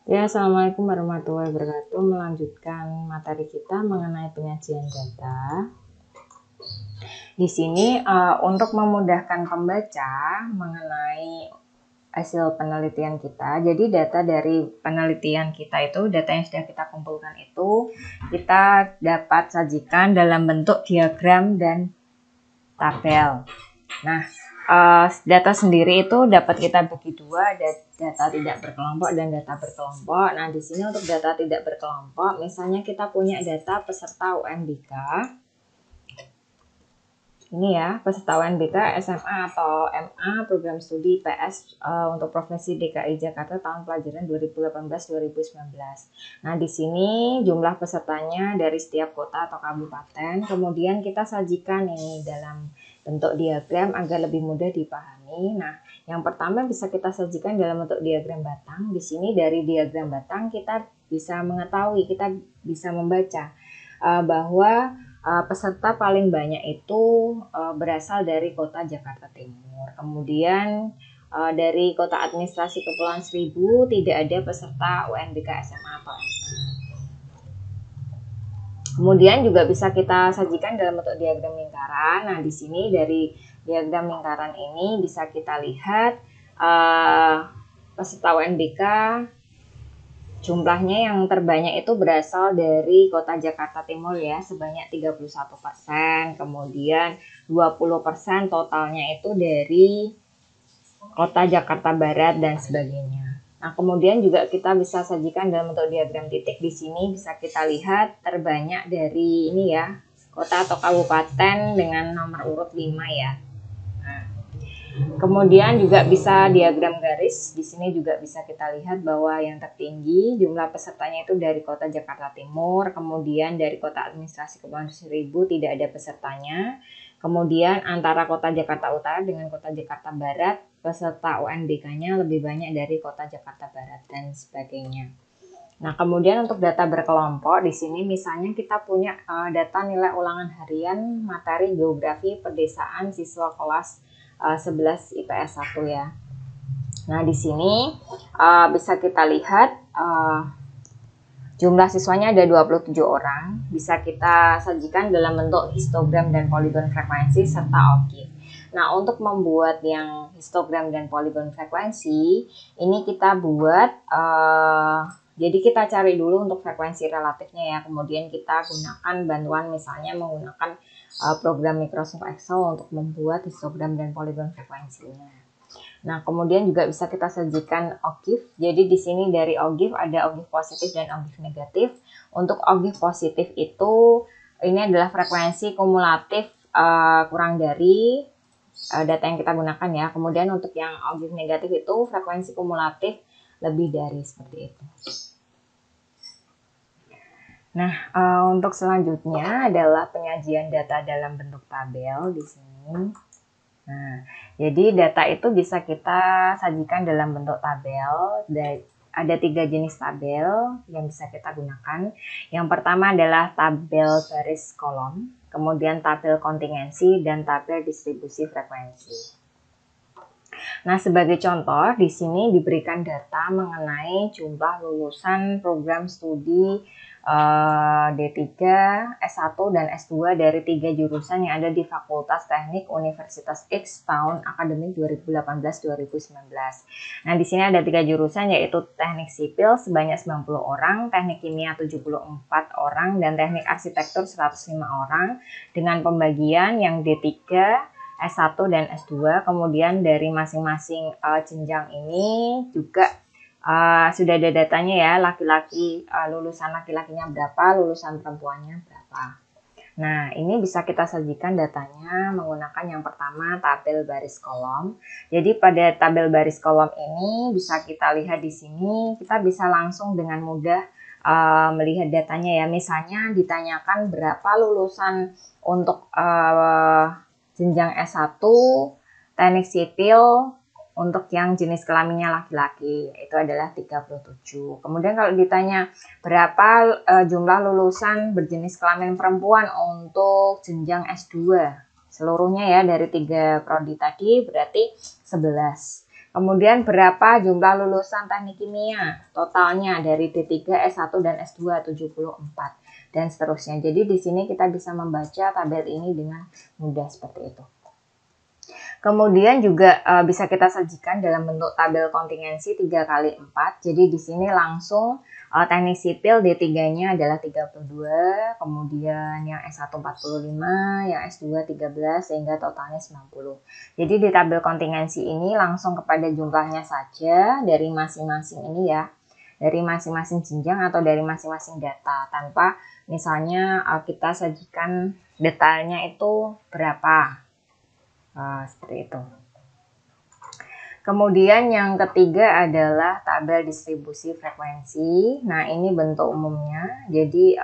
Ya, Assalamualaikum warahmatullahi wabarakatuh. Melanjutkan materi kita mengenai penyajian data. Di sini untuk memudahkan pembaca mengenai hasil penelitian kita. Jadi data dari penelitian kita itu, data yang sudah kita kumpulkan itu, kita dapat sajikan dalam bentuk diagram dan tabel. Nah, data sendiri itu dapat kita bagi dua, ada data tidak berkelompok dan data berkelompok. Nah, di sini untuk data tidak berkelompok, misalnya kita punya data peserta UNBK. Ini ya, peserta UNBK SMA atau MA program studi PS untuk Provinsi DKI Jakarta tahun pelajaran 2018-2019. Nah, di sini jumlah pesertanya dari setiap kota atau kabupaten. Kemudian kita sajikan ini dalam bentuk diagram agar lebih mudah dipahami. Nah, yang pertama bisa kita sajikan dalam bentuk diagram batang. Di sini dari diagram batang kita bisa mengetahui, kita bisa membaca bahwa peserta paling banyak itu berasal dari kota Jakarta Timur. Kemudian dari kota administrasi Kepulauan Seribu tidak ada peserta UNBK SMA atau MA. Kemudian juga bisa kita sajikan dalam bentuk diagram lingkaran. Nah, di sini dari diagram lingkaran ini bisa kita lihat peserta UNBK jumlahnya yang terbanyak itu berasal dari kota Jakarta Timur ya, sebanyak 31%. Kemudian 20% totalnya itu dari kota Jakarta Barat dan sebagainya. Nah, kemudian juga kita bisa sajikan dalam bentuk diagram titik. Di sini bisa kita lihat terbanyak dari ini ya, kota atau kabupaten dengan nomor urut 5 ya. Nah, kemudian juga bisa diagram garis. Di sini juga bisa kita lihat bahwa yang tertinggi jumlah pesertanya itu dari kota Jakarta Timur, kemudian dari kota administrasi Kepulauan Seribu tidak ada pesertanya. Kemudian antara kota Jakarta Utara dengan kota Jakarta Barat, peserta UNBK-nya lebih banyak dari kota Jakarta Barat dan sebagainya. Nah, kemudian untuk data berkelompok, di sini misalnya kita punya data nilai ulangan harian materi geografi pedesaan siswa kelas 11 IPS 1 ya. Nah, di sini bisa kita lihat jumlah siswanya ada 27 orang. Bisa kita sajikan dalam bentuk histogram dan poligon frekuensi serta OGIF. Nah, untuk membuat yang histogram dan poligon frekuensi, ini kita buat jadi kita cari dulu untuk frekuensi relatifnya ya. Kemudian kita gunakan bantuan misalnya menggunakan program Microsoft Excel untuk membuat histogram dan poligon frekuensinya. Nah, kemudian juga bisa kita sajikan OGIF. Jadi di sini dari OGIF ada OGIF positif dan OGIF negatif. Untuk OGIF positif itu ini adalah frekuensi kumulatif kurang dari data yang kita gunakan ya. Kemudian untuk yang OGIF negatif itu frekuensi kumulatif lebih dari seperti itu. Nah, untuk selanjutnya adalah penyajian data dalam bentuk tabel di sini. Nah, jadi data itu bisa kita sajikan dalam bentuk tabel. Ada 3 jenis tabel yang bisa kita gunakan. Yang pertama adalah tabel baris kolom, kemudian tabel kontingensi, dan tabel distribusi frekuensi. Nah, sebagai contoh, di sini diberikan data mengenai jumlah lulusan program studi D3, S1, dan S2 dari 3 jurusan yang ada di Fakultas Teknik Universitas X tahun akademik 2018-2019. Nah, di sini ada 3 jurusan yaitu Teknik Sipil sebanyak 90 orang, Teknik Kimia 74 orang, dan Teknik Arsitektur 105 orang dengan pembagian yang D3, S1 dan S2. Kemudian dari masing-masing jenjang ini juga sudah ada datanya ya, laki-laki lulusan laki-lakinya berapa, lulusan perempuannya berapa. Nah, ini bisa kita sajikan datanya menggunakan yang pertama tabel baris kolom. Jadi pada tabel baris kolom ini bisa kita lihat di sini, kita bisa langsung dengan mudah melihat datanya ya. Misalnya ditanyakan berapa lulusan untuk jenjang S1 teknik sipil untuk yang jenis kelaminnya laki-laki, itu adalah 37. Kemudian kalau ditanya berapa jumlah lulusan berjenis kelamin perempuan untuk jenjang S2, seluruhnya ya dari 3 prodi tadi berarti 11. Kemudian berapa jumlah lulusan teknik kimia totalnya dari D3, S1 dan S2 74 dan seterusnya. Jadi di sini kita bisa membaca tabel ini dengan mudah seperti itu. Kemudian juga bisa kita sajikan dalam bentuk tabel kontingensi 3x4. Jadi di sini langsung teknik sipil D3-nya adalah 32, kemudian yang S1 45, yang S2 13 sehingga totalnya 90. Jadi di tabel kontingensi ini langsung kepada jumlahnya saja dari masing-masing ini ya. Dari masing-masing jenjang atau dari masing-masing data tanpa misalnya kita sajikan detailnya itu berapa. Seperti itu. Kemudian yang ketiga adalah tabel distribusi frekuensi. Nah, ini bentuk umumnya. Jadi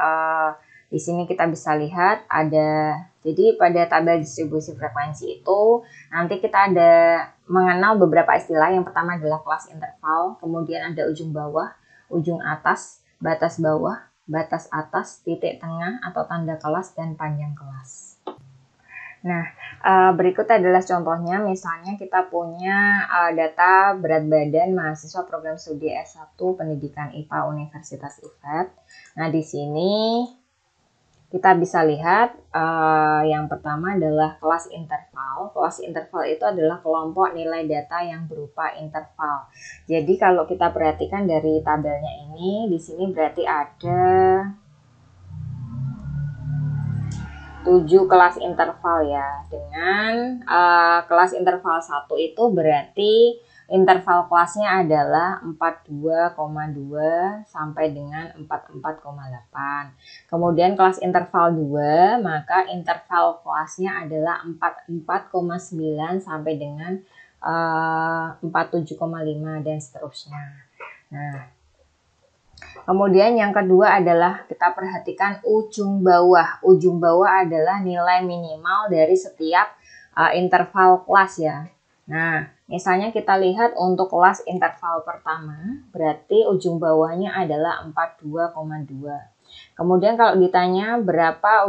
di sini kita bisa lihat ada, jadi pada tabel distribusi frekuensi itu nanti kita ada mengenal beberapa istilah. Yang pertama adalah kelas interval, kemudian ada ujung bawah, ujung atas, batas bawah, batas atas, titik tengah atau tanda kelas, dan panjang kelas. Nah, berikut adalah contohnya. Misalnya kita punya data berat badan mahasiswa program studi S1 Pendidikan IPA Universitas IFET. Nah, di sini kita bisa lihat yang pertama adalah kelas interval. Kelas interval itu adalah kelompok nilai data yang berupa interval. Jadi kalau kita perhatikan dari tabelnya ini, di sini berarti ada 7 kelas interval ya, dengan kelas interval 1 itu berarti interval kelasnya adalah 42,2 sampai dengan 44,8. Kemudian kelas interval 2, maka interval kelasnya adalah 44,9 sampai dengan 47,5 dan seterusnya. Nah, kemudian yang kedua adalah kita perhatikan ujung bawah. Ujung bawah adalah nilai minimal dari setiap interval kelas ya. Nah, misalnya kita lihat untuk kelas interval pertama, berarti ujung bawahnya adalah 42,2. Kemudian kalau ditanya berapa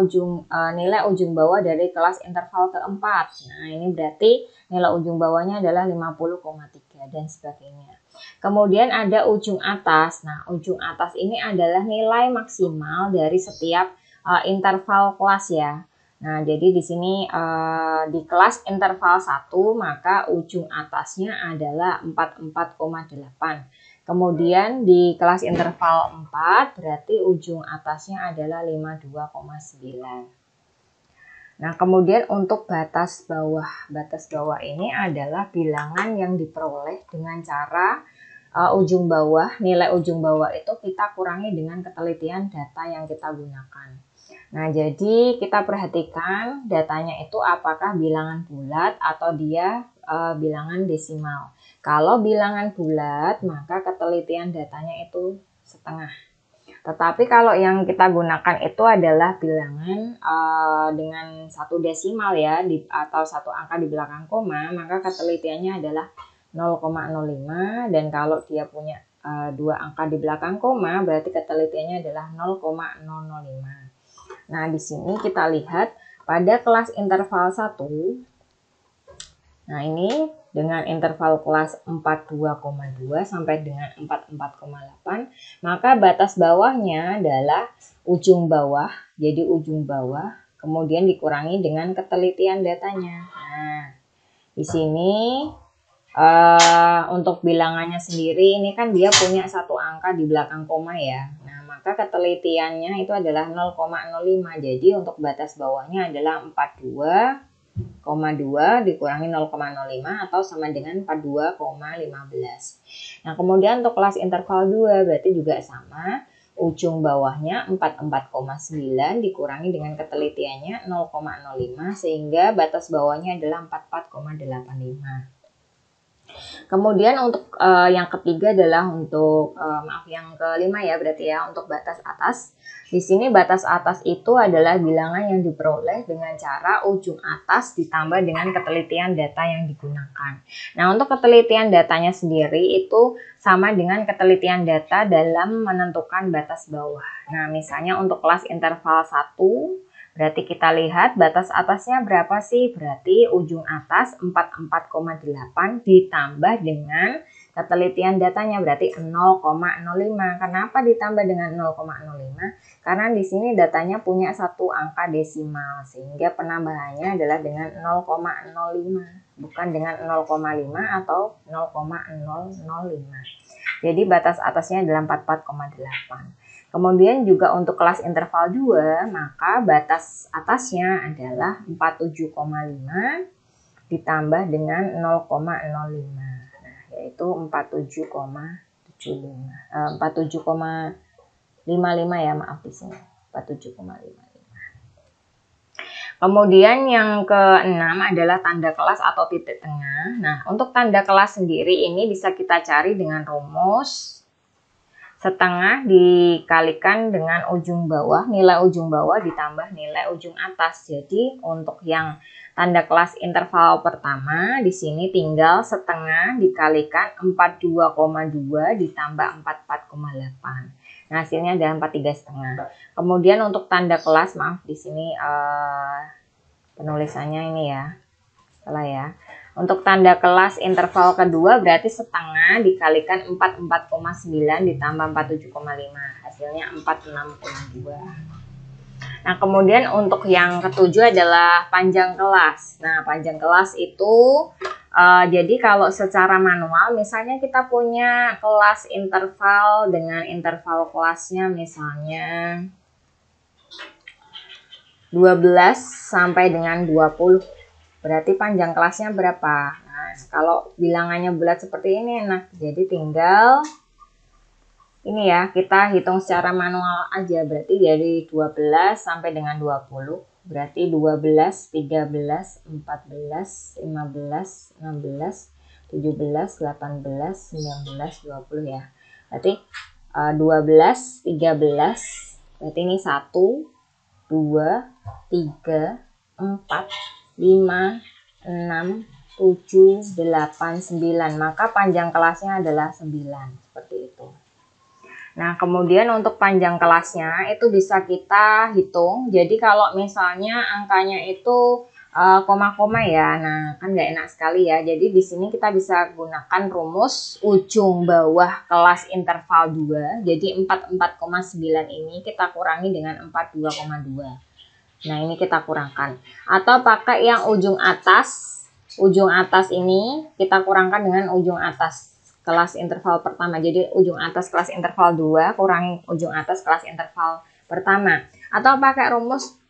nilai ujung bawah dari kelas interval keempat. Nah, ini berarti nilai ujung bawahnya adalah 50,3 dan sebagainya. Kemudian ada ujung atas. Nah, ujung atas ini adalah nilai maksimal dari setiap interval kelas ya. Nah, jadi di sini di kelas interval 1 maka ujung atasnya adalah 44,8. Kemudian di kelas interval 4 berarti ujung atasnya adalah 52,9. Nah, kemudian untuk batas bawah. Batas bawah ini adalah bilangan yang diperoleh dengan cara ujung bawah. Nilai ujung bawah itu kita kurangi dengan ketelitian data yang kita gunakan. Nah, jadi kita perhatikan datanya itu apakah bilangan bulat atau dia bilangan desimal. Kalau bilangan bulat, maka ketelitian datanya itu setengah. Tetapi kalau yang kita gunakan itu adalah bilangan dengan satu desimal ya, atau satu angka di belakang koma, maka ketelitiannya adalah 0,05, dan kalau dia punya dua angka di belakang koma, berarti ketelitiannya adalah 0,005. Nah, di sini kita lihat pada kelas interval 1, nah ini dengan interval kelas 42,2 sampai dengan 44,8, maka batas bawahnya adalah ujung bawah, jadi ujung bawah, kemudian dikurangi dengan ketelitian datanya. Nah, di sini untuk bilangannya sendiri ini kan dia punya satu angka di belakang koma ya. Nah, maka ketelitiannya itu adalah 0,05. Jadi untuk batas bawahnya adalah 42,2 dikurangi 0,05 atau sama dengan 42,15. Nah, kemudian untuk kelas interval 2 berarti juga sama. Ujung bawahnya 44,9 dikurangi dengan ketelitiannya 0,05 sehingga batas bawahnya adalah 44,85. Kemudian untuk yang ketiga adalah untuk yang kelima ya, berarti ya untuk batas atas. Di sini batas atas itu adalah bilangan yang diperoleh dengan cara ujung atas ditambah dengan ketelitian data yang digunakan. Nah, untuk ketelitian datanya sendiri itu sama dengan ketelitian data dalam menentukan batas bawah. Nah, misalnya untuk kelas interval 1 Berarti kita lihat batas atasnya berapa sih? Berarti ujung atas 44,8 ditambah dengan ketelitian datanya berarti 0,05. Kenapa ditambah dengan 0,05? Karena di sini datanya punya satu angka desimal sehingga penambahannya adalah dengan 0,05 bukan dengan 0,5 atau 0,005. Jadi batas atasnya adalah 44,8. Kemudian juga untuk kelas interval 2, maka batas atasnya adalah 47,5 ditambah dengan 0,05. Nah, yaitu 47,55 ya, maaf di sini. 47,55. Kemudian yang keenam adalah tanda kelas atau titik tengah. Nah, untuk tanda kelas sendiri ini bisa kita cari dengan rumus setengah dikalikan dengan ujung bawah, nilai ujung bawah ditambah nilai ujung atas. Jadi untuk yang tanda kelas interval pertama di sini tinggal setengah dikalikan 42,2 ditambah 44,8. Nah, hasilnya adalah 43,5. Kemudian untuk tanda kelas, maaf di sini penulisannya ini ya, salah ya. Untuk tanda kelas interval kedua berarti setengah dikalikan 44,9 ditambah 47,5. Hasilnya 46,2. Nah, kemudian untuk yang ketujuh adalah panjang kelas. Nah, panjang kelas itu jadi kalau secara manual misalnya kita punya kelas interval dengan interval kelasnya misalnya 12 sampai dengan 20. Berarti panjang kelasnya berapa? Nah, kalau bilangannya bulat seperti ini enak. Jadi tinggal ini ya, kita hitung secara manual aja. Berarti dari 12 sampai dengan 20. Berarti 12, 13, 14, 15, 16, 17, 18, 19, 20 ya. Berarti 12, 13. Berarti ini 1, 2, 3, 4, 5, 6, 7, 8, 9. Maka panjang kelasnya adalah 9. Seperti itu. Nah, kemudian untuk panjang kelasnya itu bisa kita hitung. Jadi kalau misalnya angkanya itu koma-koma ya. Nah, kan nggak enak sekali ya. Jadi di sini kita bisa gunakan rumus ujung bawah kelas interval 2. Jadi 44,9 ini kita kurangi dengan 42,2. Nah, ini kita kurangkan. Atau pakai yang ujung atas. Ujung atas ini kita kurangkan dengan ujung atas kelas interval pertama. Jadi ujung atas kelas interval 2 kurangi ujung atas kelas interval pertama. Atau pakai rumus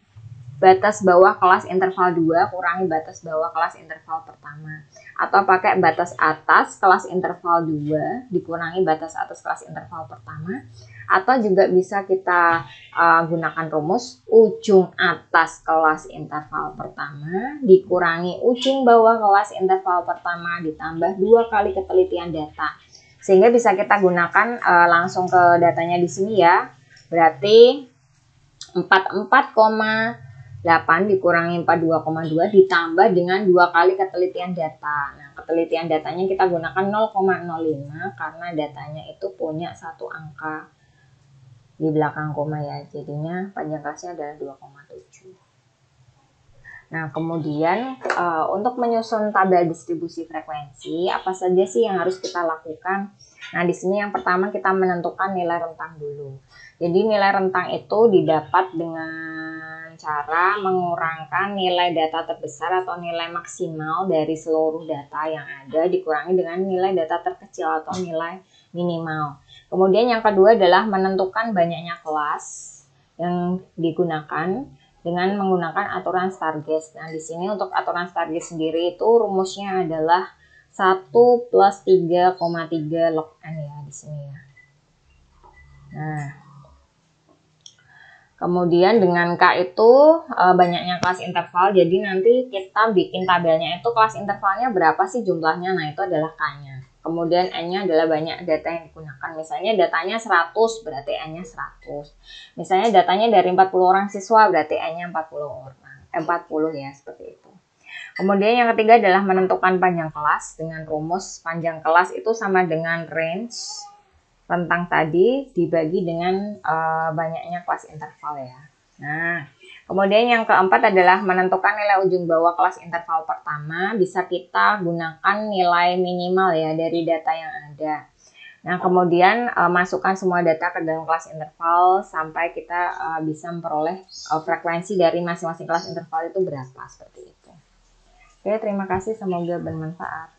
batas bawah kelas interval 2 kurangi batas bawah kelas interval pertama. Atau pakai batas atas kelas interval 2 dikurangi batas atas kelas interval pertama. Atau juga bisa kita gunakan rumus ujung atas kelas interval pertama dikurangi ujung bawah kelas interval pertama ditambah 2 kali ketelitian data. Sehingga bisa kita gunakan langsung ke datanya di sini ya. Berarti 44,8 dikurangi 42,2 ditambah dengan 2 kali ketelitian data. Nah, ketelitian datanya kita gunakan 0,05 karena datanya itu punya satu angka di belakang koma ya, jadinya panjang kelasnya adalah 2,7. Nah, kemudian untuk menyusun tabel distribusi frekuensi, apa saja sih yang harus kita lakukan? Nah, di sini yang pertama kita menentukan nilai rentang dulu. Jadi nilai rentang itu didapat dengan cara mengurangkan nilai data terbesar atau nilai maksimal dari seluruh data yang ada dikurangi dengan nilai data terkecil atau nilai minimal. Kemudian yang kedua adalah menentukan banyaknya kelas yang digunakan dengan menggunakan aturan Stargest. Nah, di sini untuk aturan Stargest sendiri itu rumusnya adalah 1 plus 3,3 log N ya di sini ya. Nah, kemudian dengan K itu banyaknya kelas interval. Jadi nanti kita bikin tabelnya itu kelas intervalnya berapa sih jumlahnya. Nah, itu adalah K-nya. Kemudian N-nya adalah banyak data yang digunakan. Misalnya datanya 100, berarti N-nya 100. Misalnya datanya dari 40 orang siswa, berarti N-nya 40 orang. 40 ya, seperti itu. Kemudian yang ketiga adalah menentukan panjang kelas dengan rumus panjang kelas itu sama dengan range rentang tadi dibagi dengan banyaknya kelas interval ya. Nah, kemudian yang keempat adalah menentukan nilai ujung bawah kelas interval pertama. Bisa kita gunakan nilai minimal ya dari data yang ada. Nah, kemudian masukkan semua data ke dalam kelas interval sampai kita bisa memperoleh frekuensi dari masing-masing kelas interval itu berapa, seperti itu. Oke, terima kasih, semoga bermanfaat.